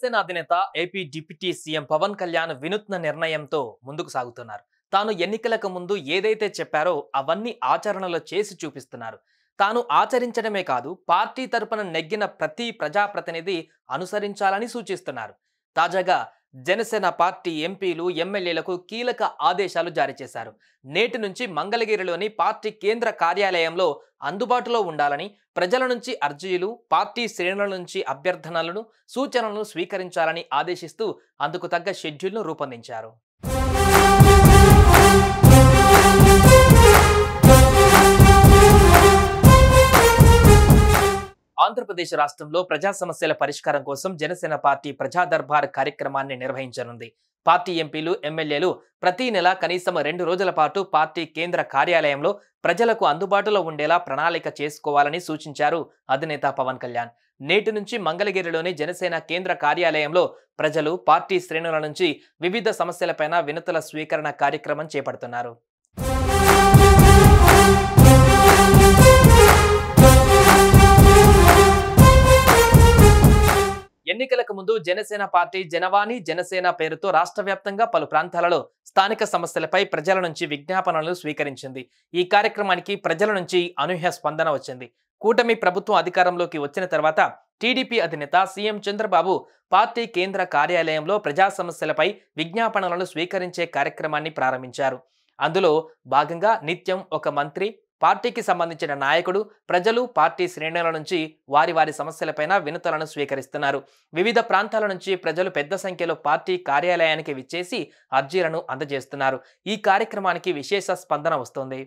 జనసేన అధినేత AP deputy CM Pawan Kalyan వినూత్న నిర్ణయంతో ముందుకు సాగుతున్నారు. తాను ఎన్నికలకు ముందు ఏదైతే చెప్పారో అవన్నీ ఆచరణలో చేసి చూపిస్తున్నారు. తాను ఆచరించడమే కాదు, పార్టీ తరపున నెగ్గిన ప్రతి ప్రజాప్రతినిధి అనుసరించాలని సూచిస్తున్నారు. తాజాగా జనసేన పార్టీ ఎంపీలు, ఎమ్మెల్యేలకు కీలక ఆదేశాలు జారీ చేశారు. నేటి నుంచి మంగళగిరిలోని పార్టీ కేంద్ర కార్యాలయంలో అందుబాటులో ఉండాలని, ప్రజల నుంచి అర్జీలు, పార్టీ శ్రేణుల నుంచి అభ్యర్థనలను, సూచనలను స్వీకరించాలని ఆదేశిస్తూ అందుకు తగ్గ షెడ్యూల్ను రూపొందించారు. ఆంధ్రప్రదేశ్ రాష్ట్రంలో ప్రజా సమస్యల పరిష్కారం కోసం జనసేన పార్టీ ప్రజా దర్బార్ కార్యక్రమాన్ని నిర్వహించనుంది. పార్టీ ఎంపీలు, ఎమ్మెల్యేలు ప్రతి నెల కనీసం 2 రోజుల పాటు పార్టీ కేంద్ర కార్యాలయంలో ప్రజలకు అందుబాటులో ఉండేలా ప్రణాళిక చేసుకోవాలని సూచించారు అధినేత పవన్ కళ్యాణ్. నేటి నుంచి మంగళగిరిలోని జనసేన కేంద్ర కార్యాలయంలో ప్రజలు, పార్టీ శ్రేణుల నుంచి వివిధ సమస్యలపైన వినతుల స్వీకరణ కార్యక్రమం చేపడుతున్నారు. ఎన్నికలకు ముందు జనసేన పార్టీ జనవాణి, జనసేన పేరుతో రాష్ట్ర వ్యాప్తంగా పలు ప్రాంతాలలో స్థానిక సమస్యలపై ప్రజల నుంచి విజ్ఞాపనలు స్వీకరించింది. ఈ కార్యక్రమానికి ప్రజల నుంచి అనూహ్య స్పందన వచ్చింది. కూటమి ప్రభుత్వం అధికారంలోకి వచ్చిన తర్వాత టీడీపీ అధినేత సీఎం చంద్రబాబు పార్టీ కేంద్ర కార్యాలయంలో ప్రజా సమస్యలపై విజ్ఞాపనలను స్వీకరించే కార్యక్రమాన్ని ప్రారంభించారు. అందులో భాగంగా నిత్యం ఒక మంత్రి, పార్టీకి సంబంధించిన నాయకుడు, ప్రజలు, పార్టీ శ్రేణుల నుంచి వారి సమస్యలపైన వినతులను స్వీకరిస్తున్నారు. వివిధ ప్రాంతాల నుంచి ప్రజలు పెద్ద సంఖ్యలో పార్టీ కార్యాలయానికి విచ్చేసి అర్జీలను అందజేస్తున్నారు. ఈ కార్యక్రమానికి విశేష స్పందన వస్తోంది.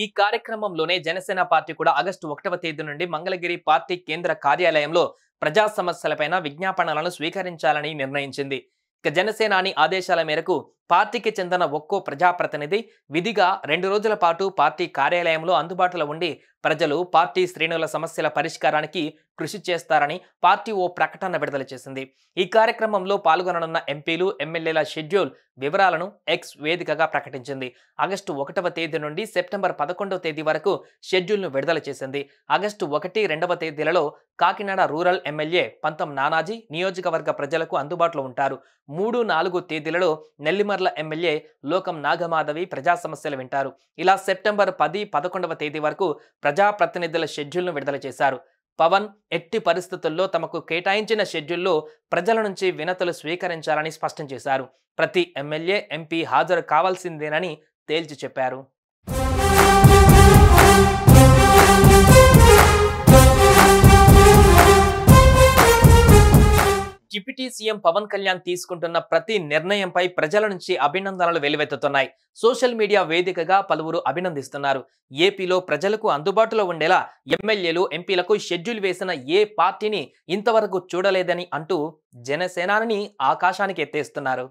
ఈ కార్యక్రమంలోనే జనసేన పార్టీ కూడా ఆగస్టు 1వ తేదీ నుండి మంగళగిరి పార్టీ కేంద్ర కార్యాలయంలో ప్రజా సమస్యలపైన విజ్ఞాపనలను స్వీకరించాలని నిర్ణయించింది. ఇక జనసేనాని ఆదేశాల మేరకు పార్టీకి చెందిన ఒక్కో ప్రజాప్రతినిధి విధిగా 2 రోజుల పాటు పార్టీ కార్యాలయంలో అందుబాటులో ఉండి ప్రజలు, పార్టీ శ్రేణుల సమస్యల పరిష్కారానికి కృషి చేస్తారని పార్టీ ఓ ప్రకటన విడుదల చేసింది. ఈ కార్యక్రమంలో పాల్గొననున్న ఎంపీలు, ఎమ్మెల్యేల షెడ్యూల్ వివరాలను ఎక్స్ వేదికగా ప్రకటించింది. ఆగస్టు 1వ తేదీ నుండి సెప్టెంబర్ 11వ తేదీ వరకు షెడ్యూల్ను విడుదల చేసింది. ఆగస్టు 1, 2వ తేదీలలో కాకినాడ రూరల్ ఎమ్మెల్యే పంతం నానాజీ నియోజకవర్గ ప్రజలకు అందుబాటులో ఉంటారు. 3, 4 తేదీలలో నెల్లిమర్ల ఎమ్మెల్యే లోకం నాగమాధవి ప్రజా సమస్యలు వింటారు. ఇలా సెప్టెంబర్ 10, 11వ తేదీ వరకు ప్రజాప్రతినిధుల షెడ్యూల్ను విడుదల చేశారు. పవన్ ఎట్టి పరిస్థితుల్లో తమకు కేటాయించిన షెడ్యూల్లో ప్రజల నుంచి వినతులు స్వీకరించాలని స్పష్టం చేశారు. ప్రతి ఎమ్మెల్యే, ఎంపీ హాజరు కావాల్సిందేనని తేల్చి చెప్పారు. డిప్యూటీ సీఎం పవన్ కళ్యాణ్ తీసుకుంటున్న ప్రతి నిర్ణయంపై ప్రజల నుంచి అభినందనలు వెల్లువెత్తుతున్నాయి. సోషల్ మీడియా వేదికగా పలువురు అభినందిస్తున్నారు. ఏపీలో ప్రజలకు అందుబాటులో ఉండేలా ఎమ్మెల్యేలు, ఎంపీలకు షెడ్యూల్ వేసిన ఏ పార్టీని ఇంతవరకు చూడలేదని అంటూ జనసేనాని ఆకాశానికి ఎత్తేస్తున్నారు.